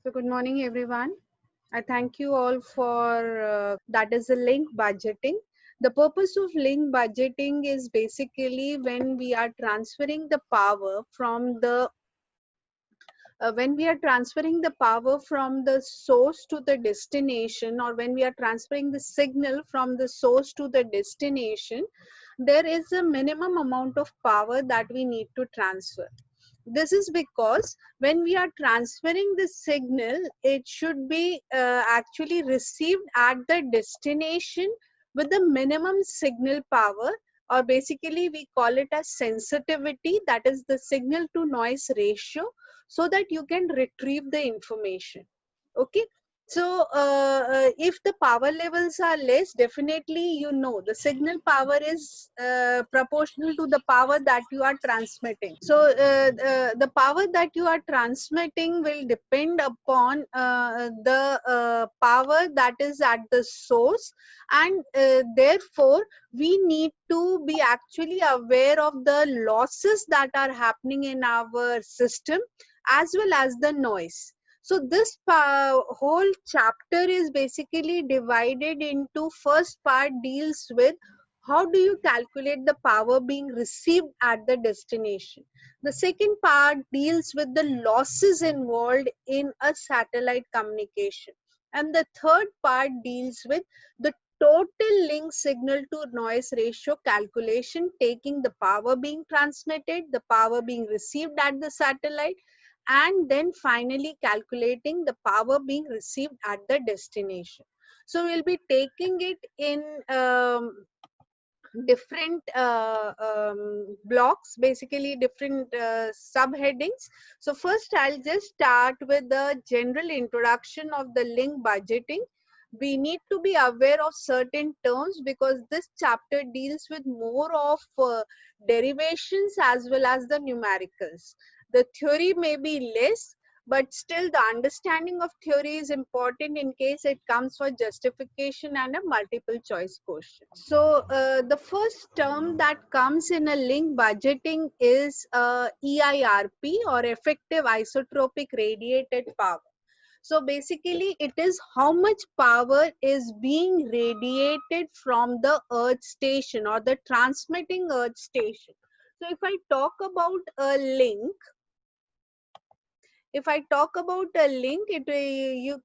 So good morning, everyone. I thank you all for that is the link budgeting. The purpose of link budgeting is basically when we are transferring the power from the source to the destination, or when we are transferring the signal from the source to the destination, there is a minimum amount of power that we need to transfer. This is because when we are transferring the signal, it should be actually received at the destination with the minimum signal power, or basically we call it as sensitivity, that is the signal to noise ratio, so that you can retrieve the information. Okay. So if the power levels are less, definitely the signal power is proportional to the power that you are transmitting. So the power that you are transmitting will depend upon the power that is at the source, and therefore we need to be actually aware of the losses that are happening in our system as well as the noise. So this whole chapter is basically divided into, first part deals with how do you calculate the power being received at the destination. The second part deals with the losses involved in a satellite communication. And the third part deals with the total link signal to noise ratio calculation, taking the power being transmitted, the power being received at the satellite, and then finally calculating the power being received at the destination. So we'll be taking it in different blocks, basically different subheadings. So first I'll just start with the general introduction of the link budgeting. We need to be aware of certain terms because this chapter deals with more of derivations as well as the numericals. The theory may be less, but still the understanding of theory is important in case it comes for justification and a multiple choice question. So the first term that comes in a link budgeting is EIRP, or effective isotropic radiated power. So basically it is how much power is being radiated from the earth station or the transmitting earth station. So if I talk about a link, you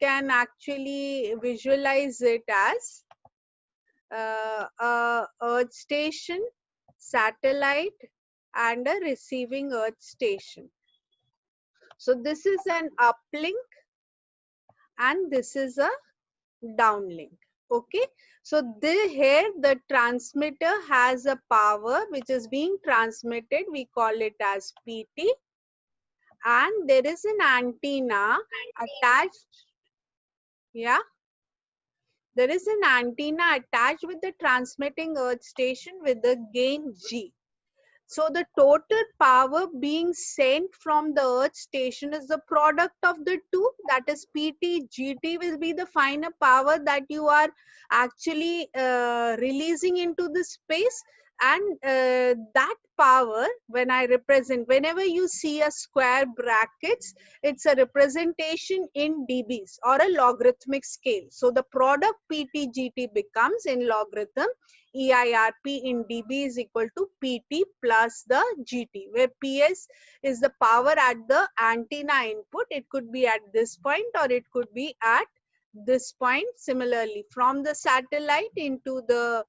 can actually visualize it as a earth station, satellite, and a receiving earth station. So this is an uplink and this is a downlink. Okay, so here the transmitter has a power which is being transmitted, we call it as PT, and there is an antenna attached. Yeah, there is an antenna attached with the transmitting earth station with the gain G. So the total power being sent from the earth station is the product of the two, that is PT. GT will be the final power that you are actually releasing into the space, and that power, when I represent, whenever you see a square brackets, it's a representation in dBs or a logarithmic scale. So the product PT GT becomes in logarithm EIRP in dB is equal to PT plus the GT, where PS is the power at the antenna input. It could be at this point or it could be at this point. Similarly, from the satellite into the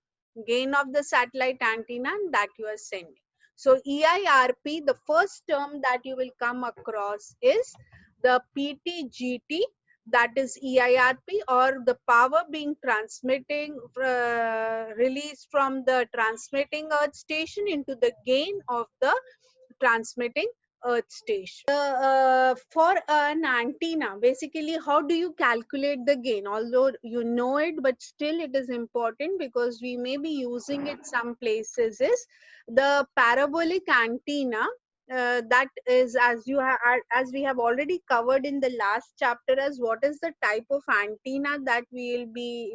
gain of the satellite antenna that you are sending. So EIRP, the first term that you will come across is the PTGT, that is EIRP, or the power being released from the transmitting earth station into the gain of the transmitting earth station. For an antenna, basically how do you calculate the gain? Although you know it, but still it is important because we may be using it some places, is the parabolic antenna. That is, as we have already covered in the last chapter, as what is the type of antenna that we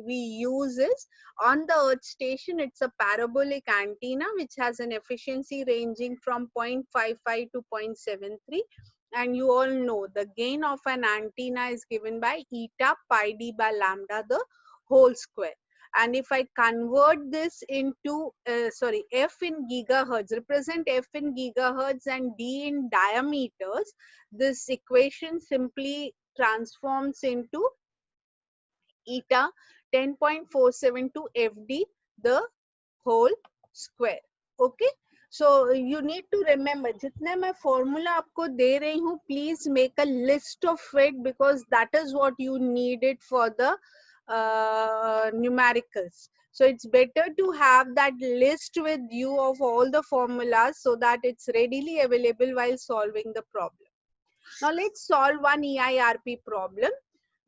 use is on the earth station. It's a parabolic antenna which has an efficiency ranging from 0.55 to 0.73. and you all know the gain of an antenna is given by eta pi d by lambda the whole square. And if I convert this into f in gigahertz, represent f in gigahertz and d in diameters, this equation simply transforms into eta 10.47 to fd the whole square. Okay, so you need to remember, जितने मैं formula आपको दे रही हूँ, please make a list of it, because that is what you needed for the numericals. So it's better to have that list with you of all the formulas so that it's readily available while solving the problem. Now let's solve one EIRP problem.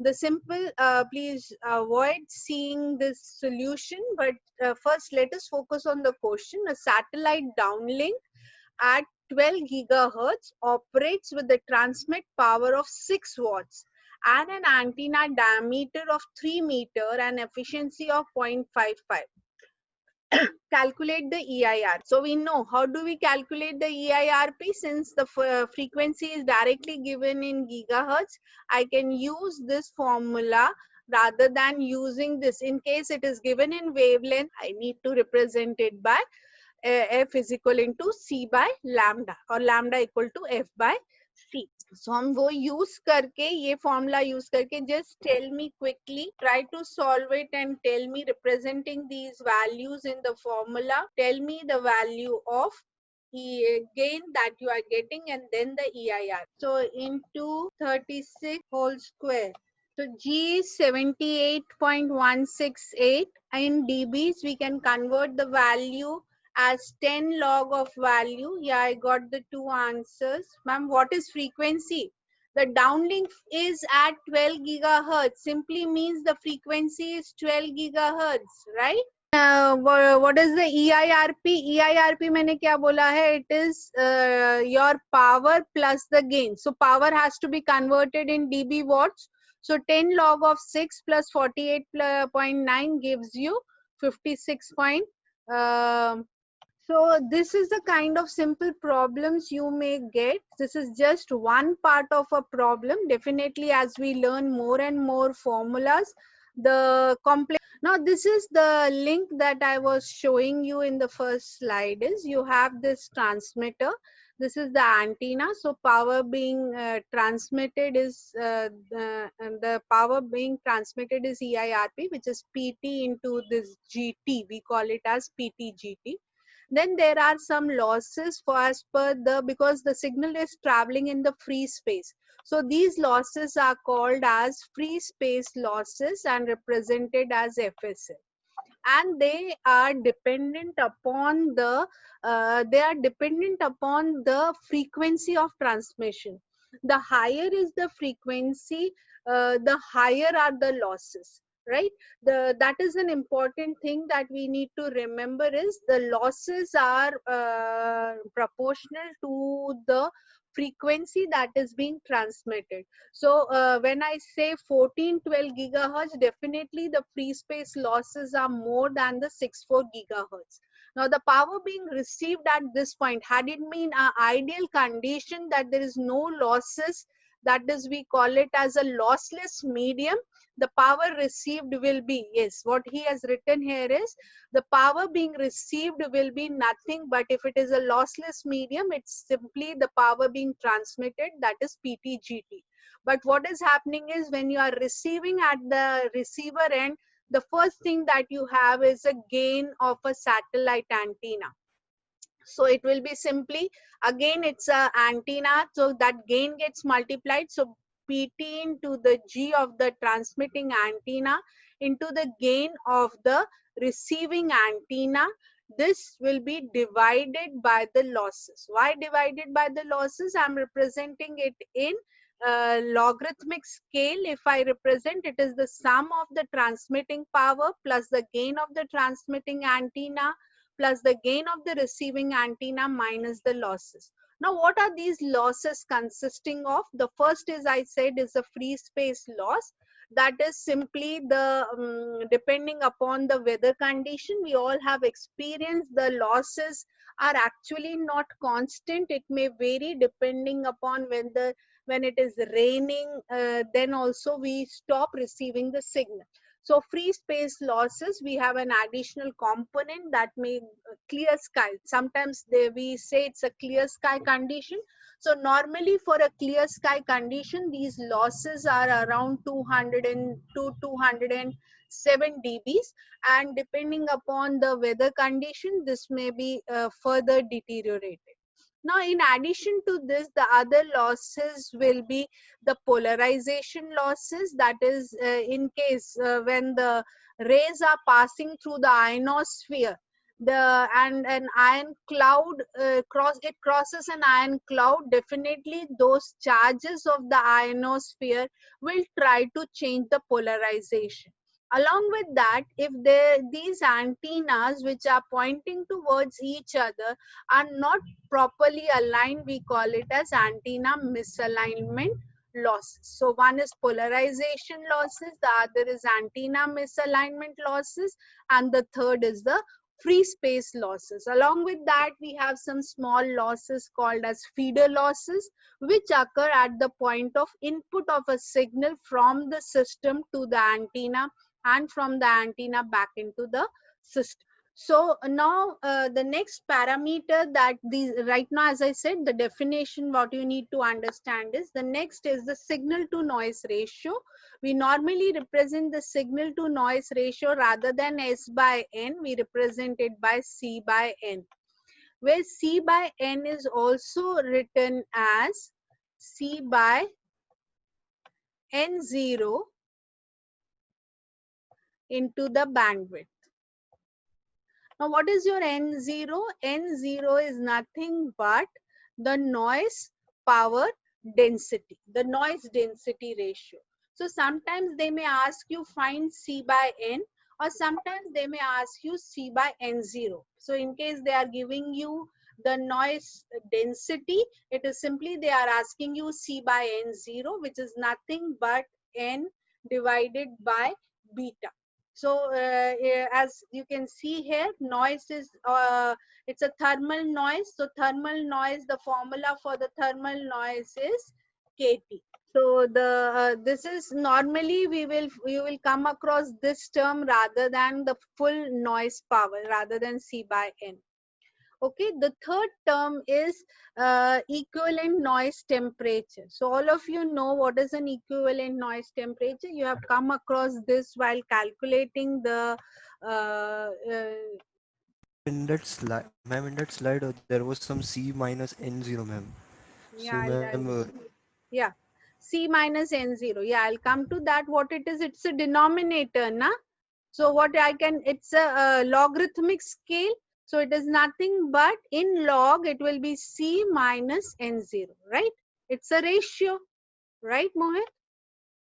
The simple, please avoid seeing this solution, but first let us focus on the question. A satellite downlink at 12 gigahertz operates with the transmit power of 6 watts and an antenna diameter of 3 meter and efficiency of 0.55. Calculate the EIR. So we know how do we calculate the EIRP, since the frequency is directly given in gigahertz. I can use this formula rather than using this. In case it is given in wavelength, I need to represent it by f is equal into c by lambda, or lambda equal to f by c. So हम वो use करके, ये formula use करके, just tell me quickly, try to solve it and tell me, representing these values in the formula, tell me the value of gain that you are getting and then the EIR. So into 36 whole square. So G is 78.168. In dBs, we can convert the value as 10 log of value. Yeah, I got the two answers. Ma'am, what is frequency? The downlink is at 12 gigahertz. Simply means the frequency is 12 gigahertz, right? What is the EIRP? EIRP मैंने क्या बोला है? It is your power plus the gain. So power has to be converted in dB watts. So 10 log of 6 plus 48.9 gives you 56. So this is the kind of simple problems you may get. This is just one part of a problem. Definitely, as we learn more and more formulas, the complex. Now this is the link that I was showing you in the first slide. Is you have this transmitter. This is the antenna. So power being transmitted is the power being transmitted is EIRP, which is PT into this GT. We call it as PT-GT. Then there are some losses for as per the, because the signal is traveling in the free space. So these losses are called as free space losses and represented as FSL. And they are dependent upon the frequency of transmission. The higher is the frequency, the higher are the losses, right? That is an important thing that we need to remember, is the losses are proportional to the frequency that is being transmitted. So when I say 1412 gigahertz, definitely the free space losses are more than the 64 gigahertz. Now the power being received at this point, had it been an ideal condition that there is no losses, that is, we call it as a lossless medium, the power received will be, yes, what he has written here is the power being received will be nothing, but if it is a lossless medium, it's simply the power being transmitted, that is PT-GT. But what is happening is, when you are receiving at the receiver end, the first thing that you have is a gain of a satellite antenna. So it will be simply, again it's a antenna, so that gain gets multiplied. So PT into the G of the transmitting antenna into the gain of the receiving antenna. This will be divided by the losses. Why divided by the losses? I'm representing it in logarithmic scale. If I represent, it is the sum of the transmitting power plus the gain of the transmitting antenna plus the gain of the receiving antenna minus the losses. Now, what are these losses consisting of? The first is, I said, is a free space loss. that is simply the depending upon the weather condition. We all have experienced the losses are actually not constant. It may vary depending upon when it is raining, then also we stop receiving the signal. So free space losses, we have an additional component that may clear sky. Sometimes we say it's a clear sky condition. So normally for a clear sky condition, these losses are around 200 to 207 dBs, and depending upon the weather condition, this may be further deteriorated. Now, in addition to this, the other losses will be the polarization losses. That is, in case when the rays are passing through the ionosphere, and an iron cloud it crosses an iron cloud, definitely those charges of the ionosphere will try to change the polarization. Along with that, if these antennas which are pointing towards each other are not properly aligned, we call it as antenna misalignment losses. So one is polarization losses, the other is antenna misalignment losses, and the third is the free space losses. Along with that, we have some small losses called as feeder losses, which occur at the point of input of a signal from the system to the antenna and from the antenna back into the system. So now the next parameter that these right now, as I said, the definition what you need to understand is the next is the signal to noise ratio. We normally represent the signal to noise ratio rather than S by N, we represent it by C by N, where C by N is also written as C by N0 into the bandwidth. Now, what is your N0? N0 is nothing but the noise power density, the noise density ratio. So sometimes they may ask you find C by N, or sometimes they may ask you C by N0. So in case they are giving you the noise density, it is simply they are asking you C by N0, which is nothing but N divided by beta. So as you can see here, noise is it's a thermal noise. So thermal noise, the formula for the thermal noise is kT. So the this is normally you will come across this term rather than the full noise power, rather than C by N. Okay, the third term is equivalent noise temperature. So all of you know what is an equivalent noise temperature. You have come across this while calculating the In that slide, ma'am, in that slide, there was some C minus N0, ma'am. So, yeah, ma'am, yeah, C minus N0. Yeah, I'll come to that. What it is, it's a denominator, na? So what I can, it's a logarithmic scale. So it is nothing but in log, it will be C minus N0, right? It's a ratio, right, Mohit?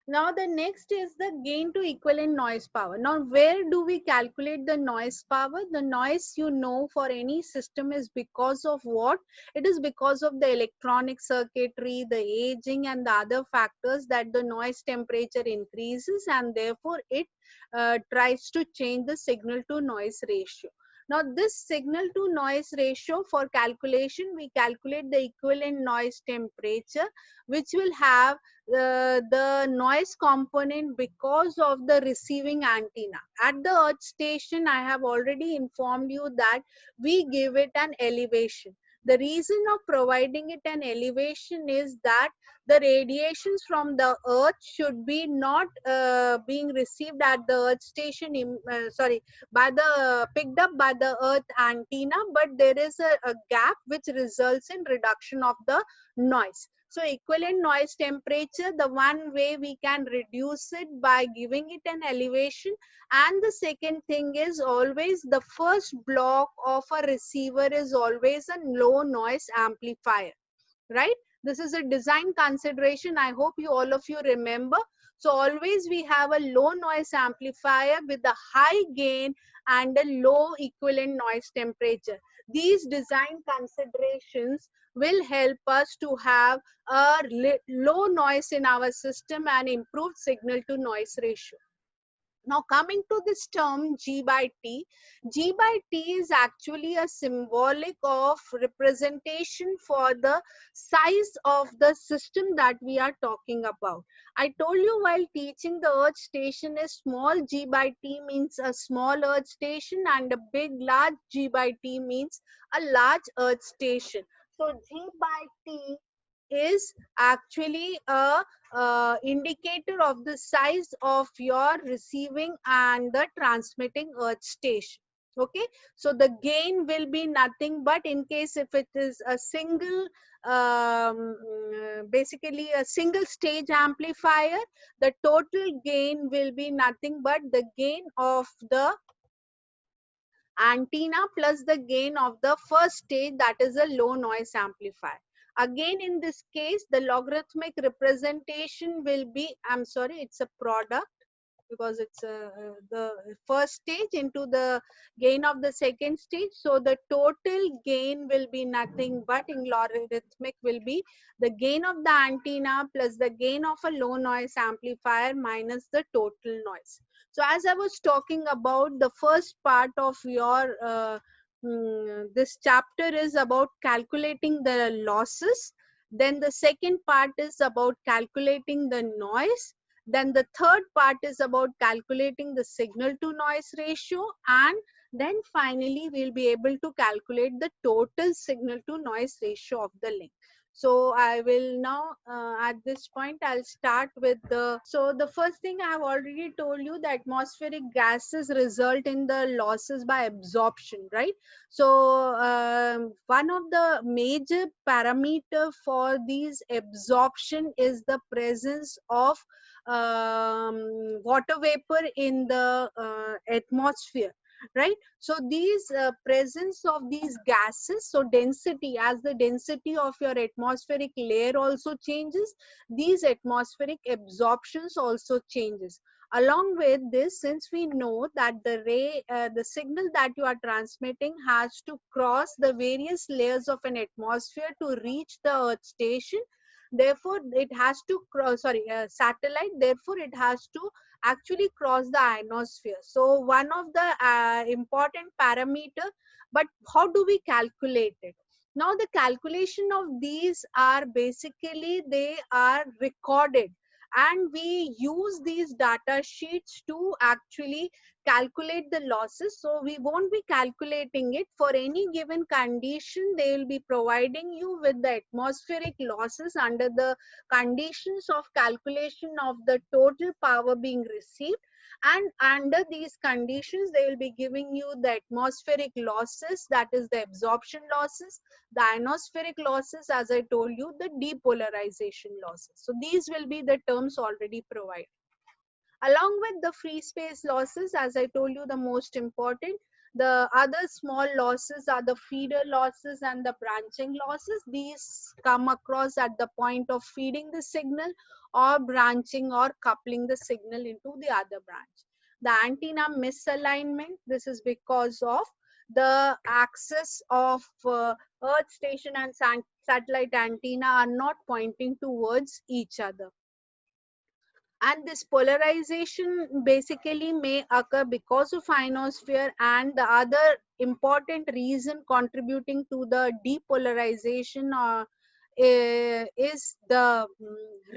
Now the next is the gain to equivalent noise power. Now where do we calculate the noise power? The noise, you know, for any system is because of what? It is because of the electronic circuitry, the aging and the other factors that the noise temperature increases, and therefore it tries to change the signal to noise ratio. Now this signal to noise ratio, for calculation, we calculate the equivalent noise temperature, which will have the noise component because of the receiving antenna. At the earth station, I have already informed you that we give it an elevation. The reason of providing it an elevation is that the radiations from the earth should be not being received at the earth station, by the picked up by the earth antenna, but there is a gap which results in reduction of the noise. So equivalent noise temperature, the one way we can reduce it by giving it an elevation. And the second thing is always the first block of a receiver is always a low noise amplifier, right? This is a design consideration. I hope you all of you remember. So always we have a low noise amplifier with a high gain and a low equivalent noise temperature. These design considerations will help us to have a low noise in our system and improved signal to noise ratio. Now coming to this term G by T, G by T is actually a symbolic of representation for the size of the system that we are talking about. I told you while teaching the earth station is small G by T means a small earth station, and a big large G by T means a large earth station. So G by T is actually a indicator of the size of your receiving and the transmitting earth station. Okay, so the gain will be nothing but, in case if it is a single basically a single stage amplifier, the total gain will be nothing but the gain of the antenna plus the gain of the first stage, that is a low noise amplifier. Again, in this case, the logarithmic representation will be, I'm sorry, it's a product, because it's the first stage into the gain of the second stage. So the total gain will be nothing but, in logarithmic, will be the gain of the antenna plus the gain of a low noise amplifier minus the total noise. So as I was talking about, the first part of your this chapter is about calculating the losses. Then the second part is about calculating the noise. Then the third part is about calculating the signal to noise ratio. And then finally, we'll be able to calculate the total signal to noise ratio of the link. So I will now, at this point, I'll start with so the first thing I have already told you, the atmospheric gases result in the losses by absorption, right? So one of the major parameter for these absorption is the presence of water vapor in the atmosphere, right? So these presence of these gases, so density, as the density of your atmospheric layer also changes, these atmospheric absorptions also changes. Along with this, since we know that the signal that you are transmitting has to cross the various layers of an atmosphere to reach the earth station, therefore it has to cross, sorry, satellite, therefore it has to actually cross the ionosphere. So one of the important parameter, but how do we calculate it? Now the calculation of these are basically, they are recorded, and we use these data sheets to actually calculate the losses. So we won't be calculating it for any given condition. They will be providing you with the atmospheric losses under the conditions of calculation of the total power being received, and under these conditions they will be giving you the atmospheric losses, that is the absorption losses, the ionospheric losses, as I told you, the depolarization losses. So these will be the terms already provided. Along with the free space losses, as I told you, the most important, the other small losses are the feeder losses and the branching losses. These come across at the point of feeding the signal or branching or coupling the signal into the other branch. The antenna misalignment, this is because of the axis of earth station and satellite antenna are not pointing towards each other. And this polarization basically may occur because of ionosphere, and the other important reason contributing to the depolarization is the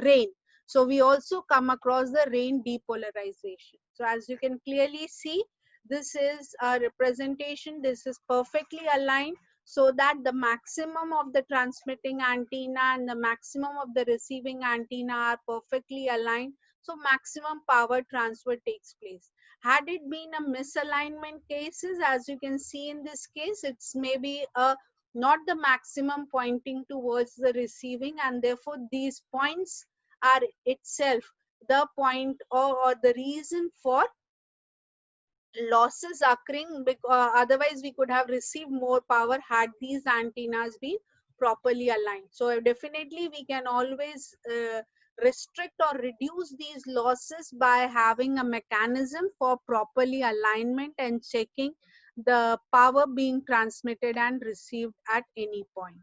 rain. So we also come across the rain depolarization. So as you can clearly see, this is a representation, this is perfectly aligned, so that the maximum of the transmitting antenna and the maximum of the receiving antenna are perfectly aligned, so maximum power transfer takes place. Had it been a misalignment cases, as you can see in this case, it's maybe a not the maximum pointing towards the receiving, and therefore these points are itself the point, or the reason for losses occurring, because otherwise we could have received more power had these antennas been properly aligned. So definitely we can always restrict or reduce these losses by having a mechanism for properly alignment and checking the power being transmitted and received at any point.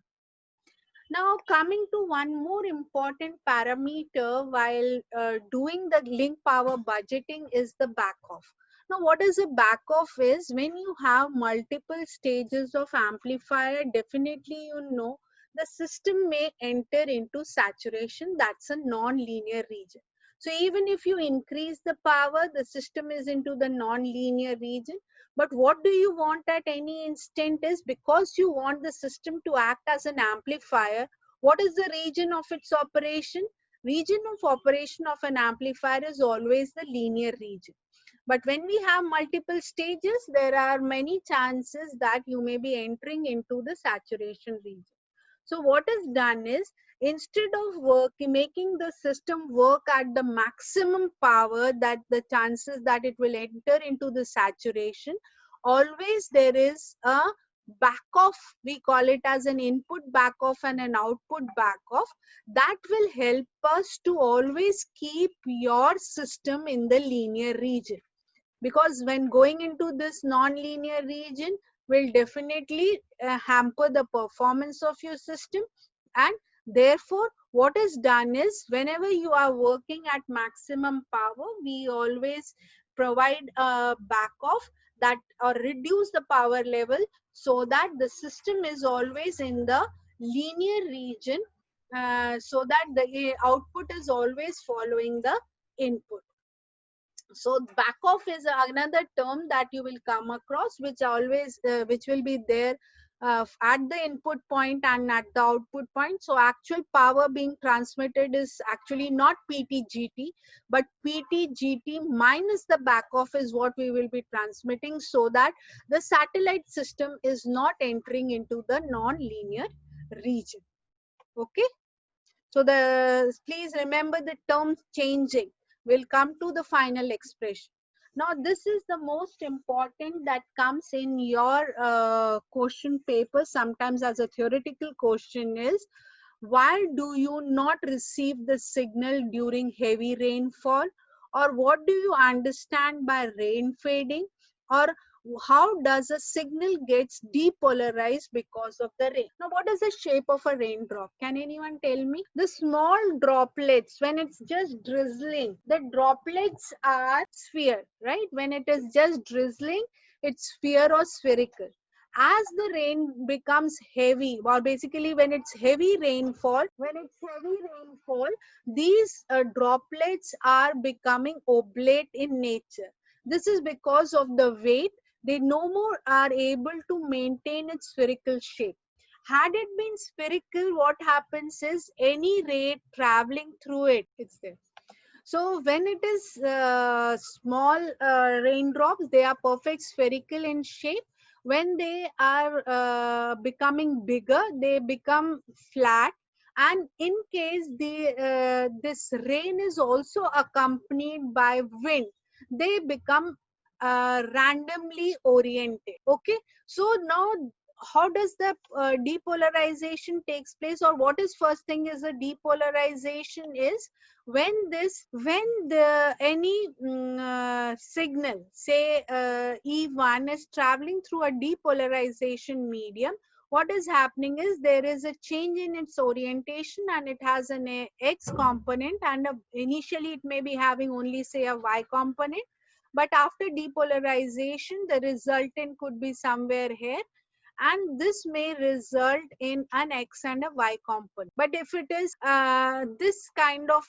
Now, coming to one more important parameter while doing the link power budgeting is the back off. Now, what is a back off is when you have multiple stages of amplifier, definitely you know the system may enter into saturation. That's a non-linear region. So even if you increase the power, the system is into the non-linear region. But what do you want at any instant is, because you want the system to act as an amplifier, what is the region of its operation? Region of operation of an amplifier is always the linear region. But when we have multiple stages, there are many chances that you may be entering into the saturation region. So what is done is, instead of making the system work at the maximum power, that the chances that it will enter into the saturation, always there is a back off. We call it as an input back off and an output back off, that will help us to always keep your system in the linear region. Because when going into this non-linear region will definitely hamper the performance of your system. And therefore what is done is, whenever you are working at maximum power, we always provide a back off that, or reduce the power level, so that the system is always in the linear region, so that the output is always following the input. So back off is another term that you will come across, which always which will be there at the input point and at the output point. So actual power being transmitted is actually not PTGT, but PTGT minus the back off is what we will be transmitting, so that the satellite system is not entering into the non-linear region. Okay. So please remember the terms changing. We'll come to the final expression. Now this is the most important that comes in your question paper sometimes as a theoretical question is, why do you not receive the signal during heavy rainfall? Or what do you understand by rain fading? Or how does a signal gets depolarized because of the rain? Now, what is the shape of a raindrop? Can anyone tell me? The small droplets, when it's just drizzling, the droplets are sphere, right? When it is just drizzling, it's sphere or spherical. As the rain becomes heavy, or basically when it's heavy rainfall, these droplets are becoming oblate in nature. This is because of the weight. They no more are able to maintain its spherical shape. Had it been spherical, what happens is any ray traveling through it, it's there. So when it is small raindrops, they are perfect spherical in shape. When they are becoming bigger, they become flat. And in case this rain is also accompanied by wind, they become randomly oriented. Okay. So now how does the depolarization takes place, or what is first thing is the depolarization is, when the any signal, say E1 is traveling through a depolarization medium, what is happening is there is a change in its orientation, and it has an X component, and initially it may be having only say a Y component, but after depolarization the resultant could be somewhere here, and this may result in an X and a Y component. But if it is this kind of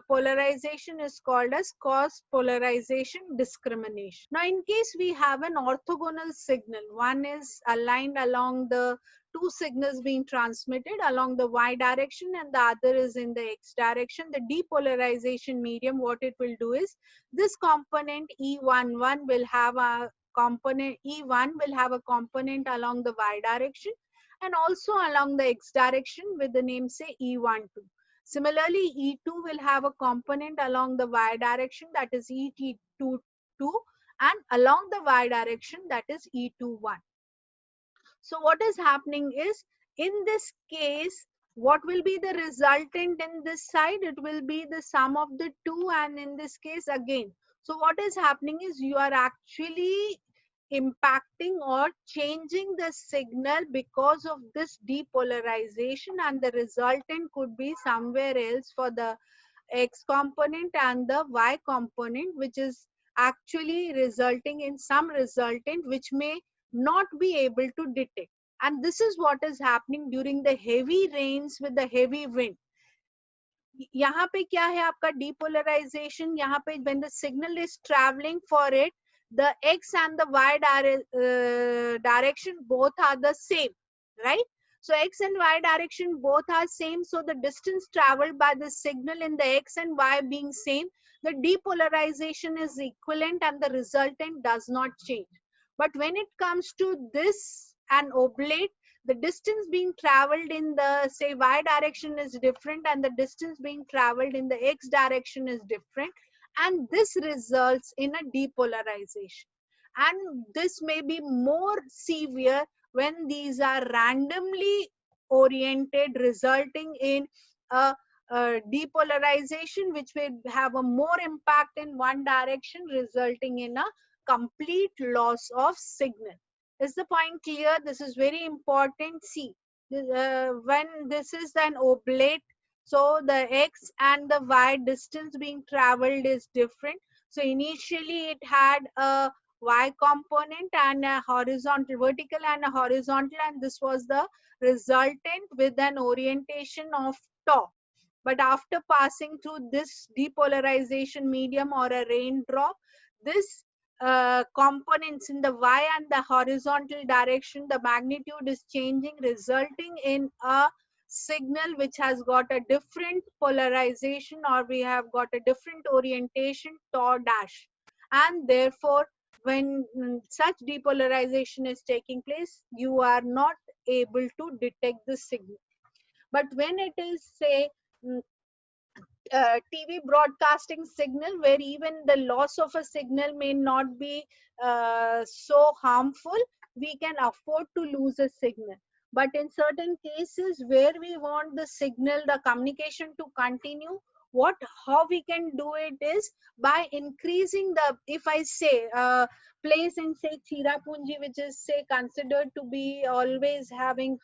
polarization is called as cross polarization discrimination. Now in case we have an orthogonal signal, one is aligned along the two signals being transmitted along the Y direction and the other is in the X direction, the depolarization medium, what it will do is, this component E11 will have a component, E1 will have a component along the Y direction and also along the X direction with the name say E12. Similarly, E2 will have a component along the Y direction, that is E22, and along the Y direction, that is E21. So what is happening is, in this case, what will be the resultant in this side? It will be the sum of the two, and in this case again. So what is happening is, you are actually impacting or changing the signal because of this depolarization, and the resultant could be somewhere else for the X component and the Y component, which is actually resulting in some resultant which may not be able to detect. And this is what is happening during the heavy rains with the heavy wind. यहाँ पे क्या है आपका depolarization, यहाँ पे when the signal is traveling for it, the X and the Y direction both are the same, right? So X and Y direction both are same, so the distance traveled by the signal in the X and Y being same, the depolarization is equivalent and the resultant does not change. But when it comes to this and oblate, the distance being traveled in the say Y direction is different and the distance being traveled in the X direction is different, and this results in a depolarization. And this may be more severe when these are randomly oriented, resulting in a depolarization which will have a more impact in one direction, resulting in a complete loss of signal. Is the point clear? This is very important. See, when this is an oblate, so the X and the Y distance being traveled is different. So initially it had a Y component and a horizontal, vertical and a horizontal, and this was the resultant with an orientation of tau. But after passing through this depolarization medium or a raindrop, this components in the Y and the horizontal direction, the magnitude is changing, resulting in a signal which has got a different polarization, or we have got a different orientation, tau dash. And therefore, when such depolarization is taking place, you are not able to detect the signal. But when it is, say, TV broadcasting signal, where even the loss of a signal may not be so harmful, we can afford to lose a signal. But in certain cases where we want the signal, the communication to continue, how we can do it is by increasing the, if I say place in say Chirapunji, which is say considered to be always having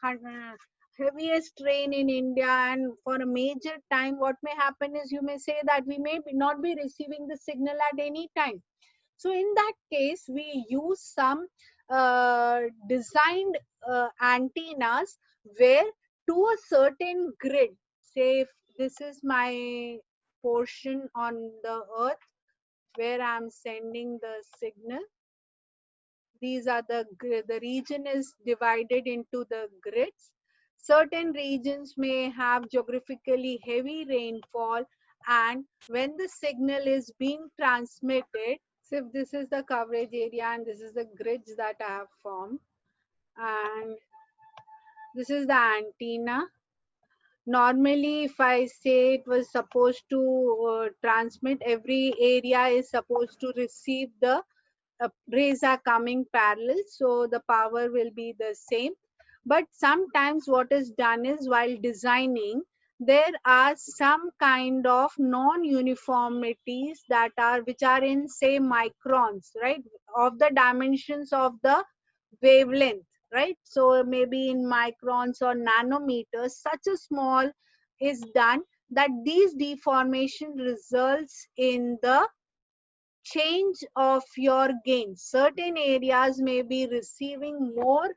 heaviest rain in India, and for a major time, what may happen is you may say that we may not be receiving the signal at any time. So in that case, we use some designed antennas where to a certain grid, say if this is my portion on the earth where I'm sending the signal, these are the region is divided into the grids. Certain regions may have geographically heavy rainfall, and when the signal is being transmitted, so if this is the coverage area and this is the grids that I have formed, and this is the antenna. Normally, if I say it was supposed to transmit, every area is supposed to receive the rays are coming parallel, so the power will be the same. But sometimes what is done is, while designing, there are some kind of non-uniformities that are, which are in say microns, right, of the dimensions of the wavelength, right? So maybe in microns or nanometers, such a small is done that these deformation results in the change of your gain. Certain areas may be receiving more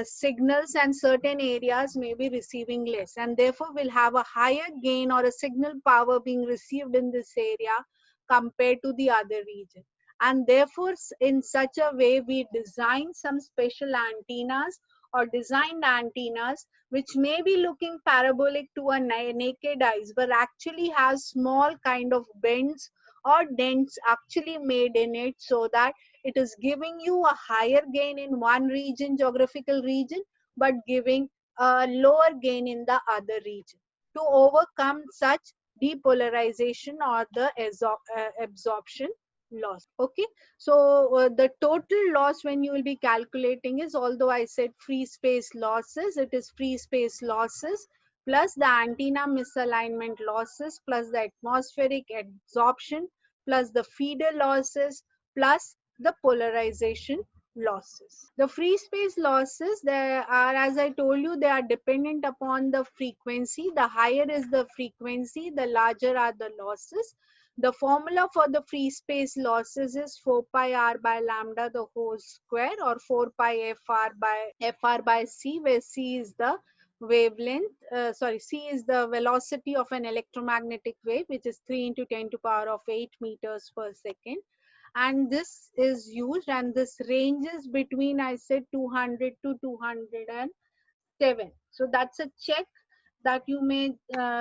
signals and certain areas may be receiving less, and therefore will have a higher gain or a signal power being received in this area compared to the other region. And therefore, in such a way, we design some special antennas or designed antennas which may be looking parabolic to a naked eyes, but actually has small kind of bends or dents actually made in it, so that it is giving you a higher gain in one region, geographical region, but giving a lower gain in the other region to overcome such depolarization or the absorption loss. Okay, so the total loss when you will be calculating is, although I said free space losses, it is free space losses plus the antenna misalignment losses plus the atmospheric absorption plus the feeder losses plus the polarization losses. The free space losses, they are, as I told you, they are dependent upon the frequency. The higher is the frequency, the larger are the losses. The formula for the free space losses is 4 pi r by lambda the whole square, or 4 pi fr by c, where c is the wavelength, c is the velocity of an electromagnetic wave, which is 3 into 10 to power of 8 meters per second. And this is used, and this ranges between, I said, 200 to 207. So that's a check that you may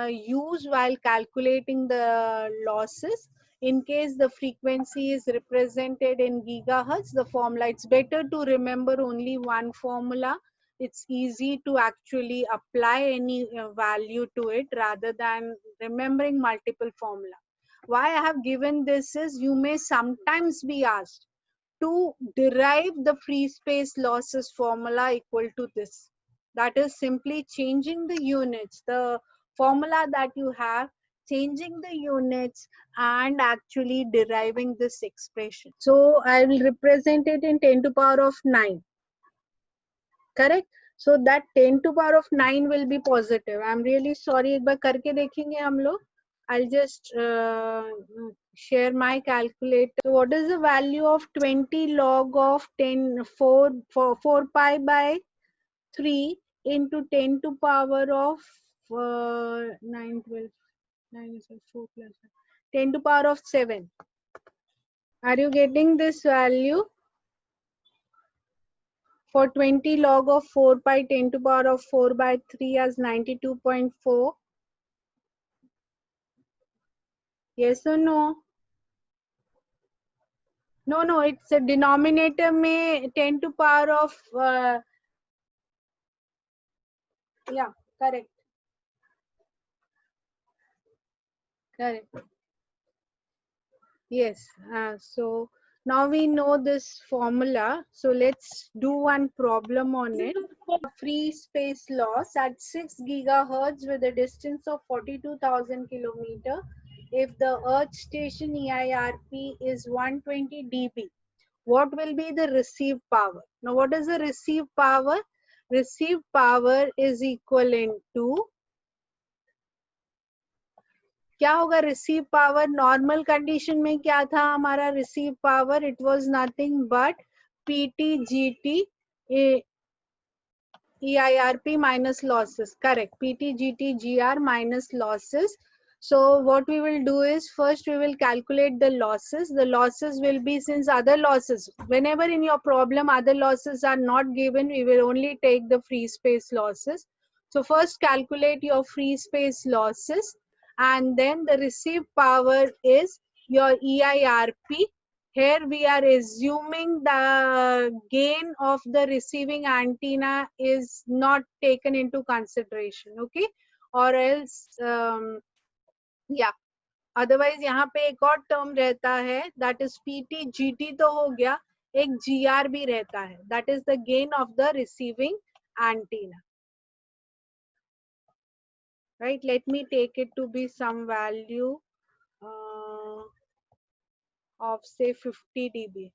use while calculating the losses. In case the frequency is represented in gigahertz, the formula, it's better to remember only one formula. It's easy to actually apply any value to it rather than remembering multiple formula. Why I have given this is, you may sometimes be asked to derive the free space losses formula equal to this. That is simply changing the units, the formula that you have, changing the units and actually deriving this expression. So I will represent it in 10 to power of 9. Correct? So that 10 to power of 9 will be positive. I'm really sorry. एक बार करके देखेंगे हम लोग. I'll just share my calculator. So what is the value of 20 log of 4 pi by 3 into 10 to power of 9, 12, 9 is 4 plus 10 to power of 7. Are you getting this value? For 20 log of 4 pi 10 to power of 4 by 3 as 92.4. Yes or no? No, it's a denominator में 10 to power of yeah, correct. Yes. So now we know this formula. So let's do one problem on it. Free space loss at 6 gigahertz with a distance of 42,000 kilometer. If the Earth station EIRP is 120 dB, what will be the received power? Now, what is the received power? Received power is equivalent to, क्या होगा receive power? Normal condition में क्या था हमारा receive power? It was nothing but PT GT EIRP minus losses. Correct. PT GT GR minus losses. So what we will do is, first we will calculate the losses. The losses will be, since other losses, whenever in your problem other losses are not given, we will only take the free space losses. So first calculate your free space losses, and then the received power is your EIRP. Here we are assuming the gain of the receiving antenna is not taken into consideration, okay? Or else, yeah. Otherwise यहाँ पे एक और term रहता है, that is PT GT तो हो गया, एक GR भी रहता है, that is the gain of the receiving antenna. Right? Let me take it to be some value of say 50 dB.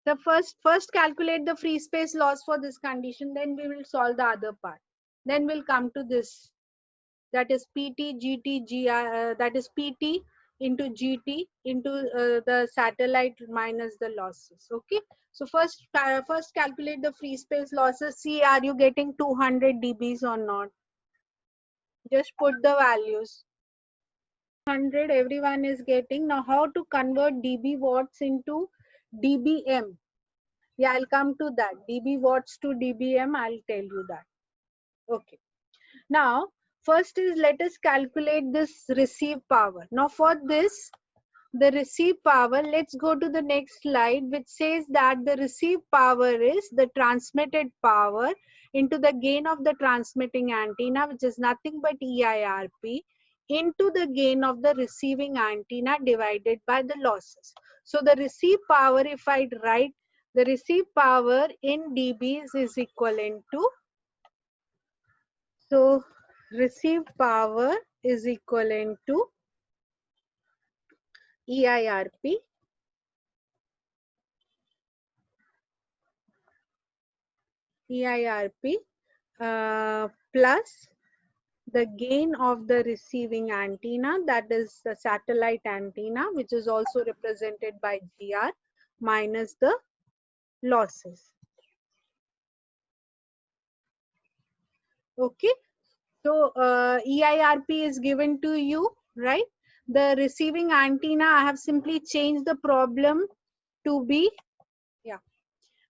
The first calculate the free space loss for this condition, then we will solve the other part. Then we'll come to this, that is PT GT GR, that is PT into GT into the satellite minus the losses. Okay, so first calculate the free space losses. See, are you getting 200 dBs or not? Just put the values. 100 everyone is getting. Now how to convert dB watts into dBm? Yeah, I'll come to that. dB watts to dBm, I'll tell you that. Okay. Now, first is, let us calculate this receive power. Now for this, the receive power, let's go to the next slide, which says that the receive power is the transmitted power into the gain of the transmitting antenna, which is nothing but EIRP, into the gain of the receiving antenna divided by the losses. So the receive power, if I write the receive power in dBs, is equivalent to, so receive power is equivalent to EIRP EIRP plus the gain of the receiving antenna, that is the satellite antenna, which is also represented by GR, minus the losses. Okay, so EIRP is given to you, right? The receiving antenna, I have simply changed the problem to be, yeah,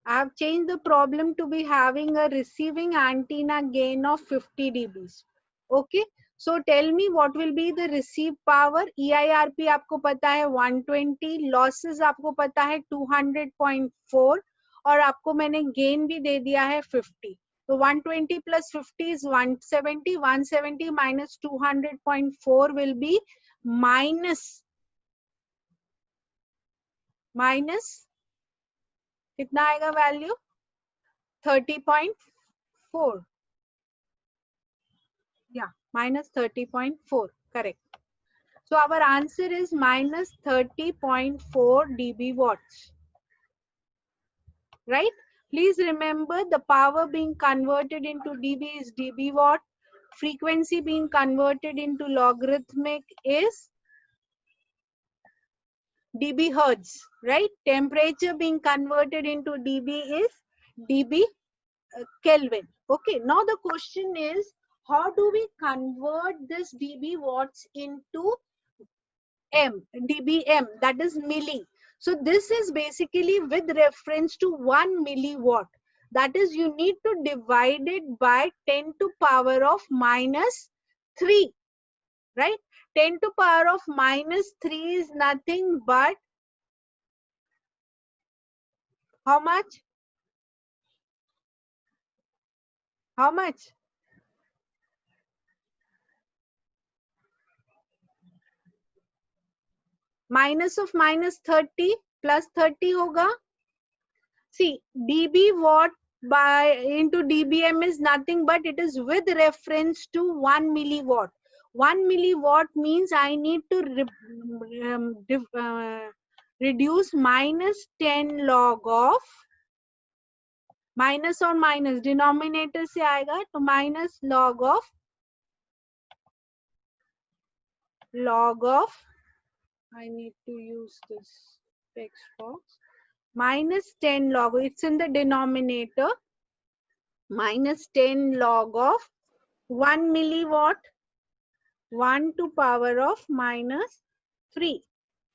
I have changed the problem to be having a receiving antenna gain of 50 dBs. Okay, so tell me what will be the receive power. EIRP आपको पता है 120, losses आपको पता है 200.4, और आपको मैंने gain भी दे दिया है 50. So 120 plus 50 is 170. 170 minus 200.4 will be minus कितना आएगा value 30.4. Yeah, minus 30.4, correct. So our answer is minus 30.4 dB watts, right? Please remember the power being converted into dB is dB watt. Frequency being converted into logarithmic is dB hertz, right? Temperature being converted into dB is dB Kelvin. Okay, now the question is, how do we convert this dB watts into dBm, that is milli? So this is basically with reference to 1 milliwatt. That is, you need to divide it by 10 to power of minus 3, right? 10 to power of minus 3 is nothing but how much? How much? Minus of minus 30 plus 30 hoga. See, dB watt by into dBm is nothing but it is with reference to 1 milliwatt. 1 milliwatt means I need to reduce minus 10 log of, minus और minus denominator से आएगा तो minus log of I need to use this text box. Minus 10 log, it's in the denominator, minus 10 log of 1 milliwatt, 1 to power of minus 3.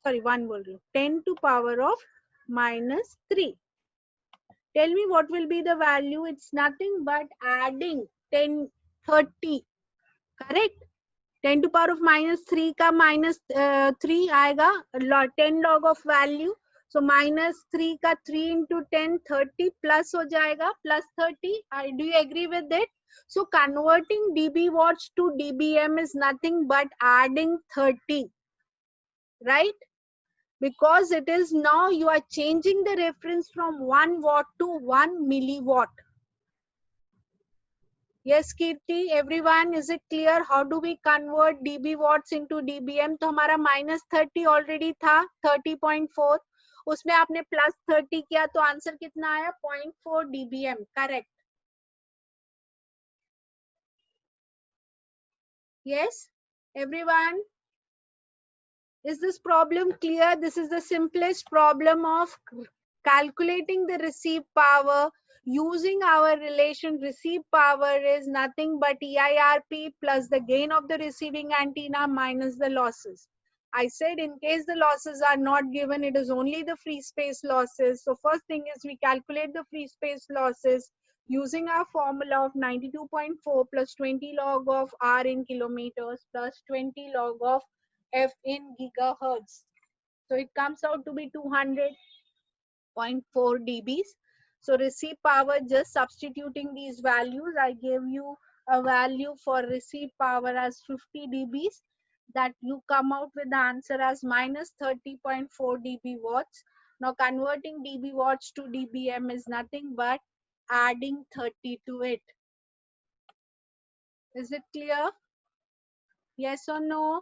Sorry, 1 bol rahi hu. 10 to power of minus 3. Tell me what will be the value. It's nothing but adding 10, 30. Correct? 10 to power of minus 3 का minus 3 आएगा 10 log of value. So minus 3 का 3 into 10, 30 plus हो जाएगा plus 30. Do you agree with it? So converting dB watts to dBm is nothing but adding 30, right? Because it is now you are changing the reference from 1 watt to 1 milliwatt. Yes, Kirti, everyone, is it clear? How do we convert dB watts into dBm? तो हमारा minus 30 already था, 30.4. उसमें आपने plus 30 किया तो answer कितना आया? 0.4 dBm, correct. Yes, everyone, is this problem clear? This is the simplest problem of calculating the receive power. Using our relation, receive power is nothing but EIRP plus the gain of the receiving antenna minus the losses. I said in case the losses are not given, it is only the free space losses. So first thing is we calculate the free space losses using our formula of 92.4 plus 20 log of R in kilometers plus 20 log of F in gigahertz. So it comes out to be 200.4 dBs. So receive power, just substituting these values, I gave you a value for receive power as 50 dBs, that you come out with the answer as minus 30.4 dB watts. Now converting dB watts to dBm is nothing but adding 30 to it. Is it clear? Yes or no?